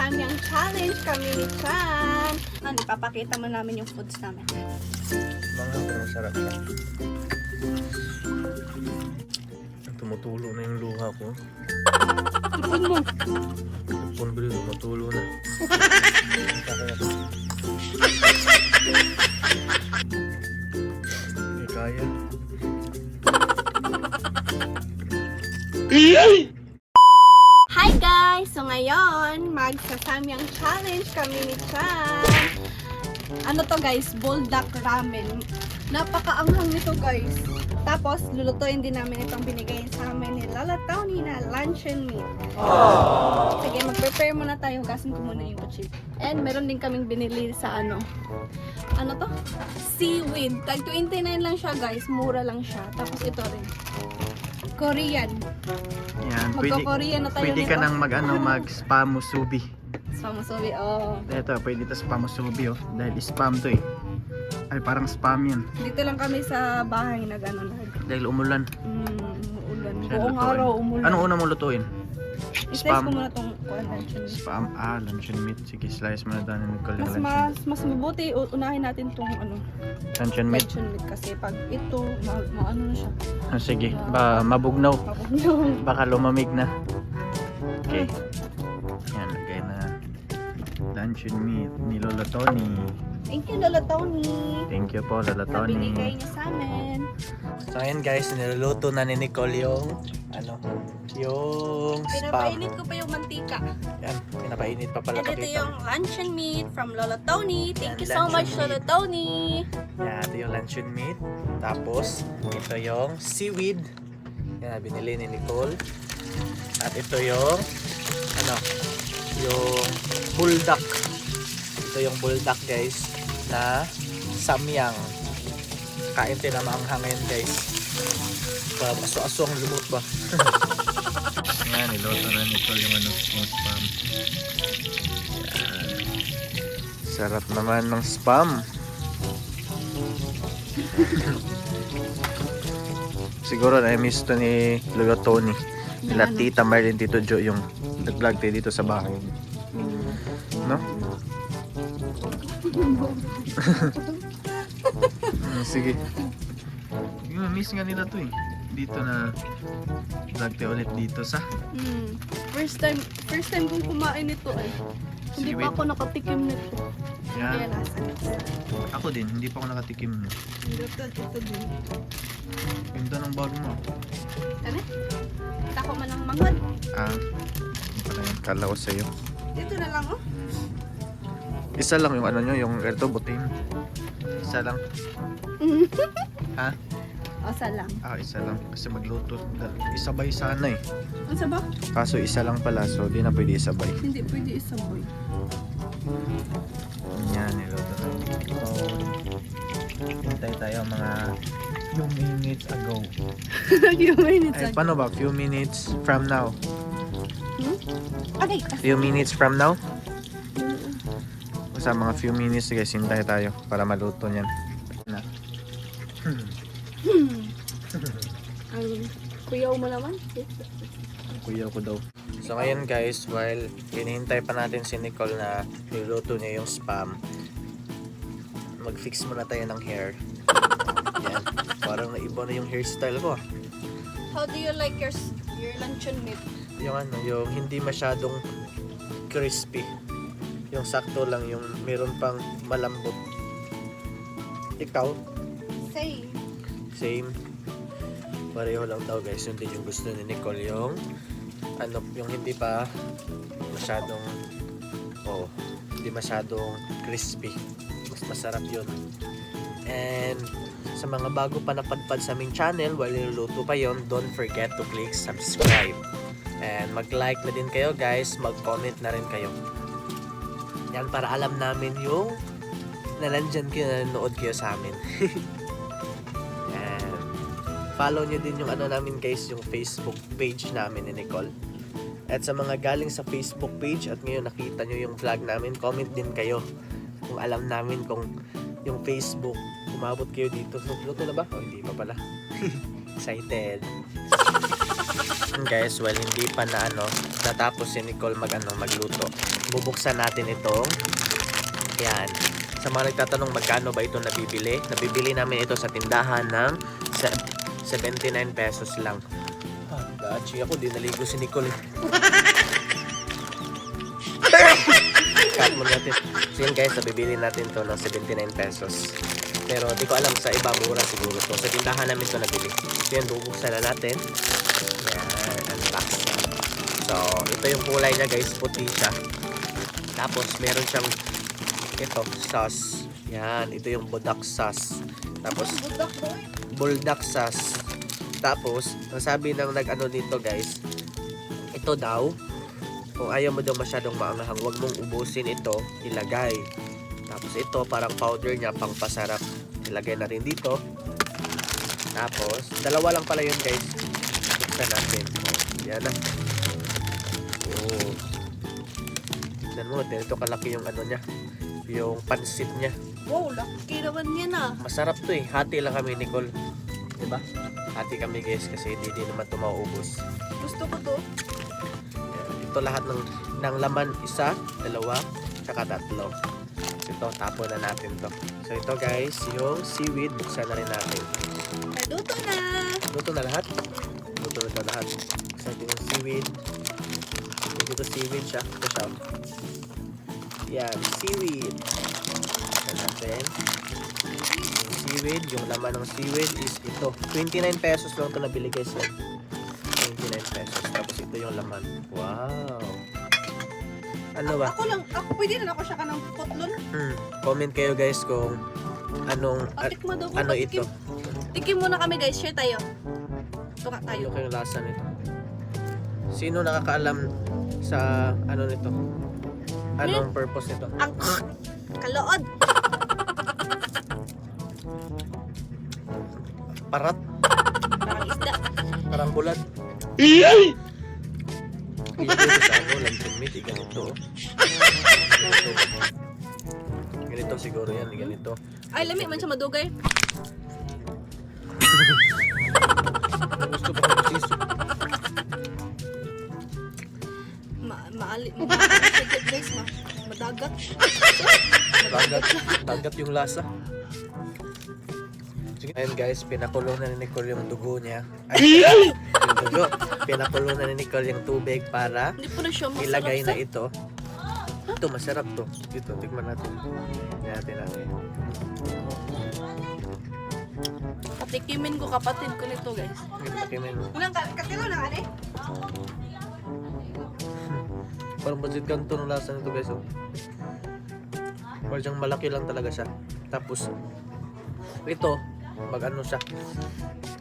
Samyang Challenge kami ni Chan. Ano, ipapakita mo namin yung foods namin. Mga pero sarap siya. Tumutulo na yung luha ko. Tipon mo. Tipon bro, tumutulo na. Hindi kaya. Hi guys! So ngayon, magsa-Samyang Challenge kami ni Chan. Ano to guys? Buldak ramen. Napakaanghang nito guys. Tapos, lulutuin din namin itong binigay sa amin ni Lola Tony na luncheon meat. Sige, mag-prepare muna tayo. Gasin ko muna yung kutsilyo. And meron din kaming binili sa ano to? Seaweed. Tag 29 lang siya guys. Mura lang siya. Tapos ito rin. Korean. Yan, Magko-Korean na tayo pwede ka nito. nang mag-spam musubi. Samasobi, oh. Ito, pwede ito spam musubi oh. Dahil spam to eh. Ay, parang spam yan. Dito lang kami sa bahay Dahil umulan. umuulan. Siya Buong lutuin. araw umulan. Anong una mong lutuin? I-slice spam? ko muna tong luncheon meat. Spam, luncheon meat. Sige, slice mo na doon ng luncheon meat. Mas mabuti unahin natin tong Luncheon meat. luncheon meat kasi pag ito maano na siya. Sige, mabugnaw. Mabugnaw. Baka lumamig na. Okay. Yan, lagay na. Luncheon meat ni Lola Tony. Thank you Lola Tony. Thank you po, Lola Tony. Binigay niya sa amin. So ayan guys, niluluto na ni Nicole yung yung spam. Pinapainit ko pa yung mantika. Yan, pinapainit pa pala. And ito Pakita. yung luncheon meat from Lola Tony. Thank you so Luncheon much meat. Lola Tony. Yan, ito yung luncheon meat. Tapos, ito yung seaweed. Yan, binili ni Nicole. At ito yung yung buldak. Ito yung buldak guys na samyang. Kain tayo na maanghang ngayon guys. Aso-aso ang lumot ba? Yan, niloto na Nicole yung yung spam. Yan. Sarap naman ng spam. Siguro na-miss to ni Lola Tony. Nila Tita Marlene, Tito Jo yung nag-vlog tayo dito sa bahay. No? Sige. Yung miss nga nila to eh. Dito na vlog tayo ulit dito sa First time kong kumain nito eh. Hindi Seaweed. pa ako nakatikim nito. Kaya yan. lasa. Ako din, hindi pa ako nakatikim. Ito din. Ganda ng bag mo. Ano? Tako man ang manghod. Pala yung kala ko sa'yo. Dito na lang oh. Isa lang yung nyo, yung ito, butin. Isa lang. Ha? Osa lang. Isa lang. Kasi magluto. Isabay sana eh. Ano sa ba? Kaso isa lang pala, so di na pwede isabay. Hindi pwede isabay. Yan, niluto na. So, hintay tayo mga few minutes ago. Few minutes Ay, ago. paano ba? Few minutes from now. Okay. Few minutes from now? Basta mga few minutes, guys, hintay tayo para maluto niyan. Na. Ang kuyaw mo naman. Kuya ko daw. So ngayon guys, while hinihintay pa natin si Nicole na niluto niya yung spam, mag-fix muna tayo ng hair. Yan. Parang naiba na yung hairstyle ko. How do you like your luncheon meat? Yung hindi masyadong crispy. Yung sakto lang, yung meron pang malambot. Ikaw? Same. Pareho lang daw guys, yun din yung gusto ni Nicole, yung yung hindi pa masyadong hindi masyadong crispy. Mas masarap yun. And sa mga bago pa napadpad sa aming channel while niluluto pa yon, don't forget to click subscribe. And mag-like na din kayo guys, mag-comment na rin kayo. Yan, para alam namin yung nalandyan kayo, nanonood kayo sa amin. And follow nyo din yung namin guys, yung Facebook page namin ni Nicole. At sa mga galing sa Facebook page at ngayon nakita nyo yung vlog namin, comment din kayo kung alam namin kung yung Facebook, umabot kayo dito. Luto na ba? O hindi pa pala. Excited. guys, well hindi pa na natapos si Nicole magluto. Bubuksan natin itong yan. Sa mga nagtatanong magkano ba ito nabibili? Nabibili namin ito sa tindahan ng 79 pesos lang. Gachi ako, di naligo si Nicole. Cut mo natin. So yun guys, nabibili natin to ng 79 pesos. Pero di ko alam sa iba mura siguro to. Sa tindahan namin to nabili. So yan, bubuksan na natin. Yan, unbox. So, ito yung kulay niya guys, puti siya. Tapos meron siyang ito, sauce. Yan, ito yung buldak sauce. Tapos buldak sauce. Tapos, nasabi ng nag-dito guys, ito daw, kung ayaw mo daw masyadong maanghang, huwag mong ubusin ito, ilagay. Tapos ito, parang powder niya, pang pasarap. Ilagay na rin dito. Tapos, dalawa lang pala yun guys. Buksan natin. Yan na. Oh. Tignan mo, dito kalaki yung niya. Yung pansit niya. Wow, laki naman yan ah. Masarap to eh. Hati lang kami, Nicole. Diba? Hati kami guys kasi hindi naman ito mauubos. Gusto ko to. Ito lahat ng laman, isa, dalawa, tsaka tatlo. Ito, tapon na natin to. So ito guys, yung seaweed, buksan na rin natin. Luto na. Luto na lahat? Luto na lahat. Buksan natin yung seaweed. Dito seaweed siya. Ito siya. Yan, seaweed. Buksan natin. Yung seaweed, yung laman ng seaweed is ito. 29 pesos lang ito nabili guys. 29 pesos. Tapos ito yung laman. Wow! Ano ba? Ako pwede na ako siya ka ng potlon. Comment kayo guys kung anong Tikma daw ko. ano ito. Tikim muna kami guys, share tayo. Ito nga tayo. Ano kayong lasa nito? Sino nakakaalam sa nito? Anong purpose nito? Ang kalood. Parat? Parang isda. Parang bulat? Iya! Ganito sa lanting meat, ganito. Ganito siguro yan, ganito. Ay, lami man siya madugay. Gusto pa ko siso. Guys, madagat. Dagat yung lasa. Ayun guys, pinakulong na ni Nicole yung dugo niya. Ay, yung dugo. Pinakulong na ni Nicole yung tubig para Hindi po na siya masarap. ilagay na ito. Ito, masarap to. Ito, tikman natin. Natin. Patikimin ko kapatid ko nito guys. Tikimin mo. Unang katilo na ane? Parang budget ganito ng lasa nito guys. Oh. Parang siyang malaki lang talaga siya. Tapos, ito, siya.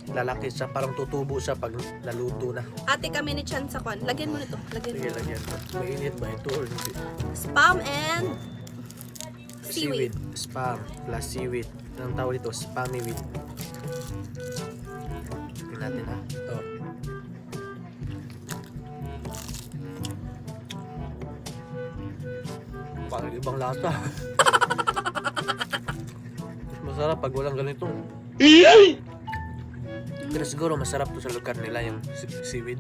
Lalaki siya. Parang tutubo siya pag naluto na. Ate kami ni Chan sa kwan. Lagyan mo nito. Sige, lagyan. Mainit ba ito or hindi? Spam and seaweed. Spam plus seaweed. Anong tawag dito? Spammy weed. Tingnan natin ha. Ito. Parang ibang lasa. Mas masarap pag walang ganito. Pero siguro masarap to sa lugar nila yung seaweed.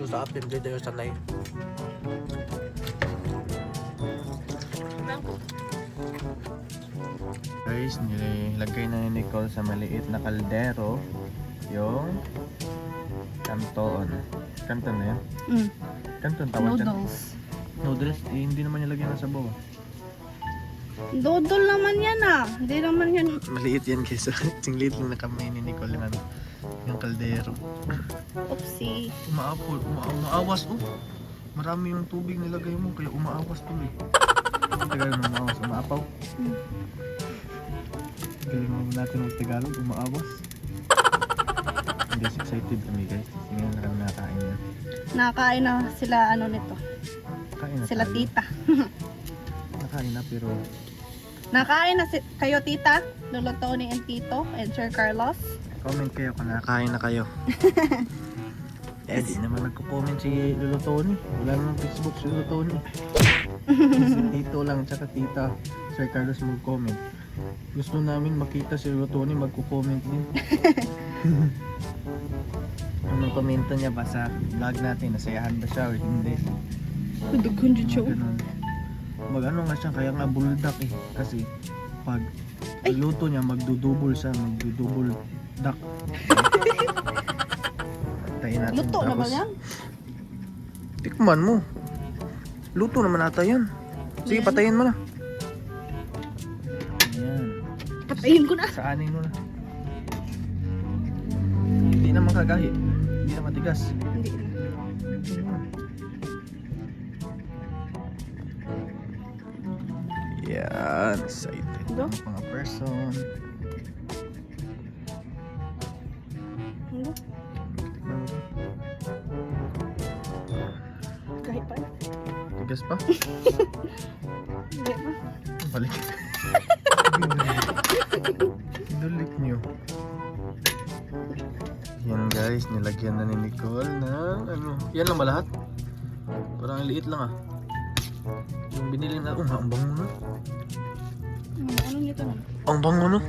So sa atin, hindi tayo sanay. Guys, nilagay na ni Nicole sa maliit na kaldero yung kanton. Kanton na yan? Kanton tawag dyan. Noodles. Eh, hindi naman nilagyan ng sabaw. Dodol naman yan ah. Hindi naman yan. Maliit yan guys. Singliit lang na kami ni Nicole yung kaldero. Oopsie. Umaawas. Marami yung tubig nilagay mo kaya umaawas tuloy. Tagal na umaawas. Umaapaw. Galing mo natin mag-Tagalog. Umaawas. Guys, excited kami guys. Ngayon na kami nakain yan. Nakakain na sila nito. Kain na Sila tayo. tita. Nakain na pero Nakain na kayo tita. Lolo Tony and Tito and Sir Carlos. comment kayo kung nakain na kayo. Eh, di naman nagko-comment si Lolo Tony. Wala naman Facebook si Lolo Tony. Si Tito lang tsaka Tita Sir Carlos mag-comment. Gusto namin makita si Lolo Tony magko-comment din. Anong komento niya ba sa vlog natin? Nasayahan ba siya or hindi? Dughan dyan siya. Ganun. Mag-ano nga siya, kaya nga buldak eh. Kasi pag luto niya, magdudubol siya, magdudubol dak. Tayin natin. Luto naman yan. Tikman mo. Luto naman ata yan. Sige, Yan. patayin mo na. Ayan. Patayin ko na. Saanin mo na. Hindi na makagahi. Hindi na matigas. Hindi na. Yan. Excited. Ito? Mga person. Ano? Kahit pa. Tigas pa? Hindi pa. Balik. Dulik nyo. Yan guys, nilagyan na ni Nicole ng ano. Yan lang ba lahat? Parang liit lang ah. Yung binili na, ang bango na. Ano nito na? Ang bango na.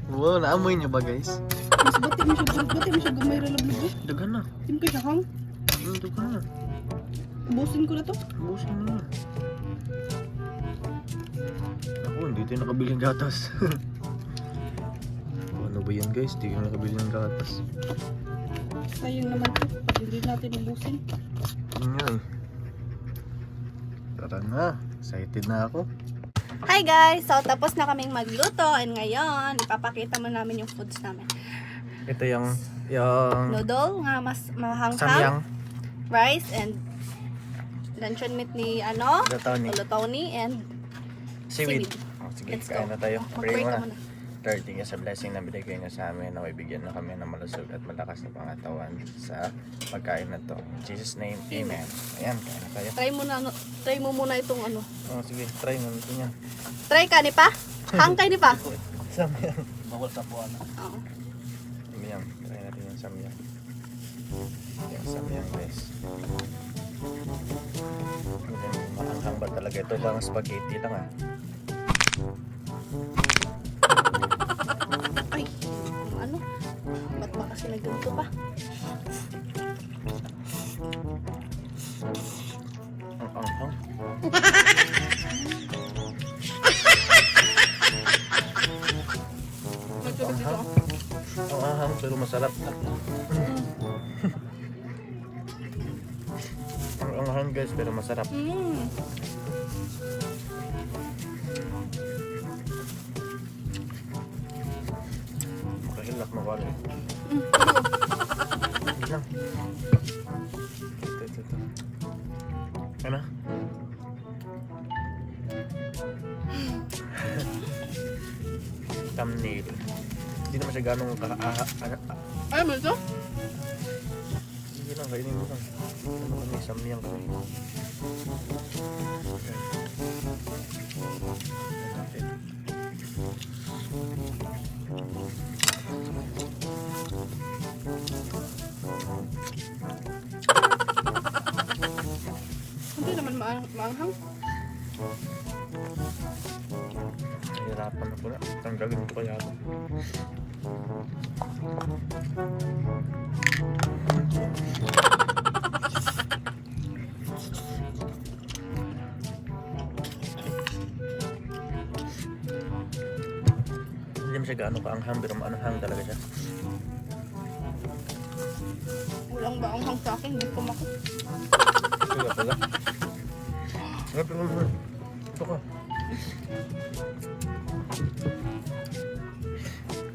Wow, naamoy nyo ba guys? Mas bati mo siya gamay ralablog. Dagan na. Tim kay sakang. Dagan na. Busin ko na to. Busin mo na. Ako, hindi tayo nakabiling gatas. Ano ba yan guys? Hindi tayo nakabiling gatas. Sayang naman to. Pag hindi natin ubusin. Yun nga eh. Tara na. Excited na ako. Hi guys! So tapos na kaming magluto and ngayon ipapakita mo namin yung foods namin. Ito yung Noodle nga mas mahanghang, samyang rice and luncheon meat ni ano? gatoni. Olotoni and Seaweed. seaweed. Oh, sige, Let's kain go. na tayo. Pray Mag-pray ka muna. muna. Lord, thank you sa blessing na binigay niyo sa amin na may bigyan na kami ng malusog at malakas na pangatawan sa pagkain na to. In Jesus' name, Amen. Ayan, kain na tayo. Try mo muna itong ano. Oh, sige, try mo ito niya. Try ka ni pa? Hangkay ni pa? Samyang. Bawal sa buwan. Oo. Samyang. Try natin yung samyang. Yung samyang guys. Maanghang ba talaga ito? Parang spaghetti lang ah. Ay, ano? Ba't ba kasi nagganto pa? Ang anghang. Nagtulog dito. Ang anghang pero masarap. Ang anghang guys pero masarap. Makahilak na wala. Hindi lang. Ito. Ano? Thumbnail. Hindi naman siya ganong Ay, mo ito? Sige lang, kainin mo lang. Ano kami, samyang kami. Hindi naman maanghang. Nahihirapan ako na. Tanggalin ko kaya ako. Hindi naman siya gaano kaanghang pero maanghang talaga siya. Walang maanghang sa akin. Hindi ko mako. Kaya pala. Pero naman. Ito ka.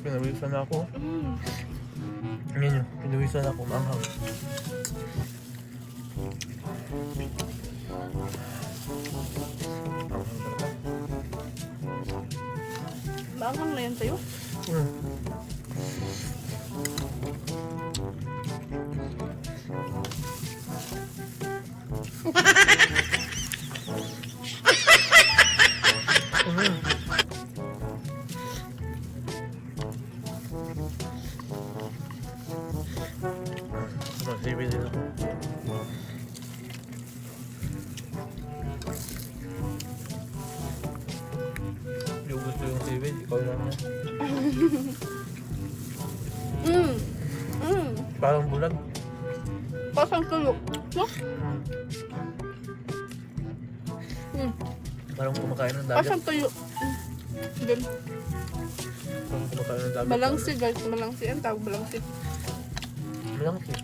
Pinawisan ako. Yan yun. Pinawisan ako. Maanghang. Maanghang talaga. Maanghang na yan sa'yo. Seaweed din ako. Yung gusto yung seaweed, ikaw lang yan. Mm. Mm. Pa? Parang bulag. Pasang tuyo. No? Parang kumakain ng dagat. Pasang tuyo. Din. Parang kumakain ng dagat. Malangsi guys, malangsi. Ang tawag malangsi. Malangsi.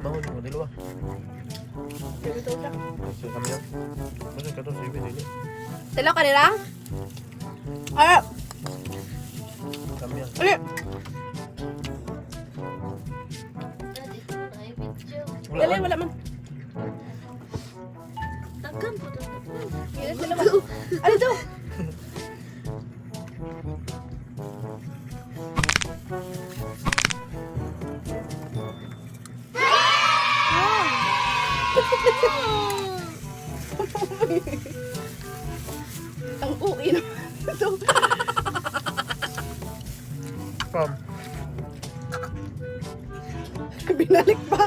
Mahuli mo, dalawa. Dito siya. Kasi kami yan. Kasi ka to, sige, dili. Dalaw ka nila? Ah! Kami yan. Ali! Dali, wala man. Tagan po ito. Yes, dalawa. Ali daw! Ang uwi naman ito. From. Binalik pa.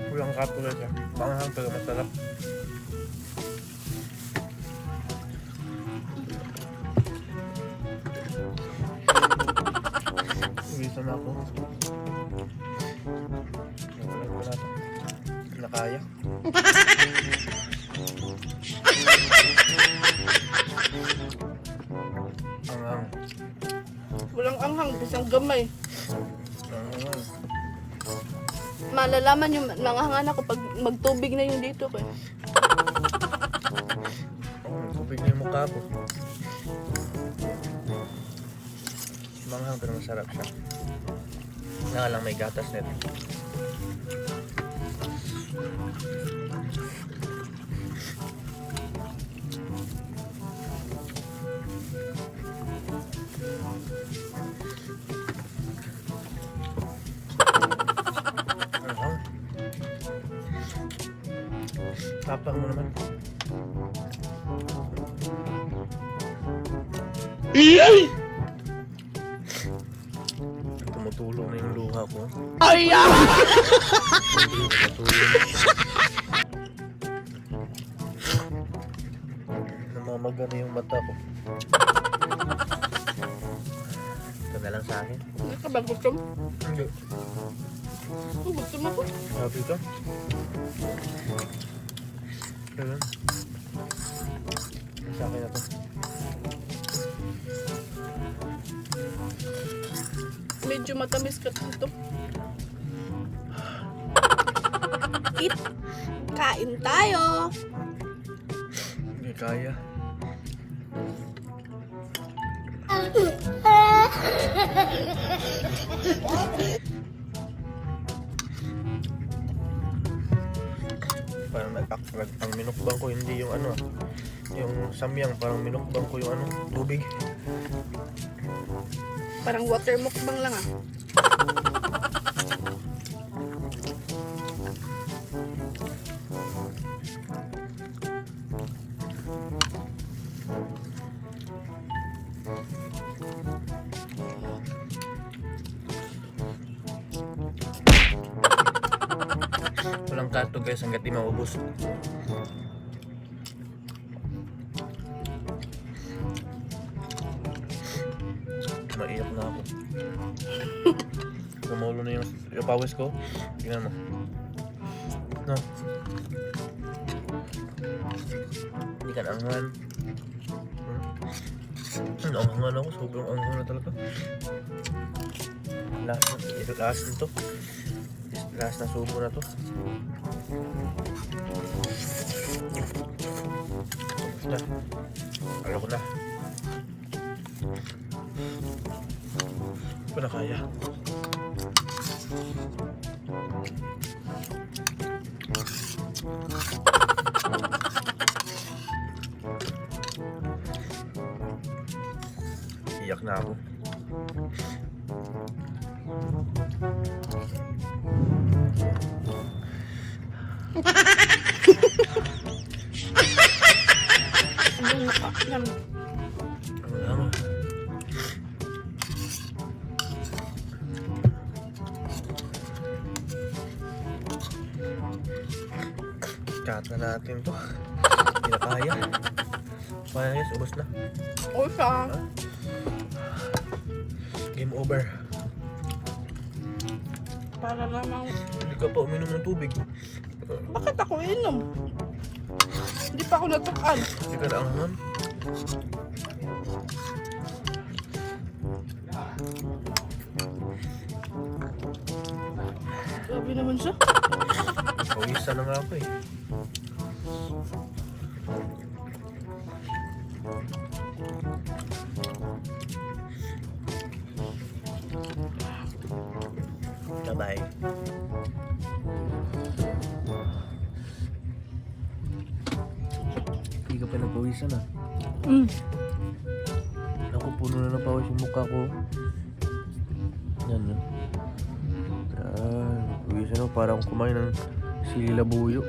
Kulang katulad siya. Panghang pero masarap. Uwisan na ako. Nawalan ko na ito. Nakaya. Anghang. Walang anghang, bisang gamay. Anghang. Malalaman yung nangahangan ako pag magtubig na yung dito ko. Tubig na yung mukha ko. Manghang pero masarap siya. Nga lang may gatas nito. Anghang. Tapang mo naman. Tumutulong na yung luha ko. Ay! Tumutulong. Namamaga na yung mata ko. Ito na lang sa akin. Hindi ka ba gusto mo? Hindi. Oh, gusto mo po? Sabi ka? Ganun. Sa akin na to. Medyo matamis ka dito. Eat! Kain tayo! Hindi kaya. Parang nag-aklag. Ang minukbang ko hindi yung ano, yung samyang. Parang minukbang ko yung ano, tubig. Parang water mukbang lang ah. Walang kato guys hanggat di maubos. Maiyak na ako. Namulo na yung pawis ko. Tingnan mo. No. Hindi ka naangan. Naangan ako. Sobrang anghang na talaga. Last na to. Last na subo na to. Basta. Alam ko na. Hindi ko na kaya. Iyak na ako. Ano naka? Yan. Ano? Cut na natin to. Hindi na kaya. Kaya guys, ubos na. O siya. Game over. Para namang, Hindi ka pa uminom ng tubig. bakit ako inom? Hindi pa ako natukan. Hindi ka lang naman. Grabe naman siya. Pawisan na nga ako eh. Bye-bye. Hindi ka pa nagpawisan ah. Ako, puno na ng pawis yung mukha ko. Yan no. Yan. Pawisan ako, parang kumain ng sili labuyo.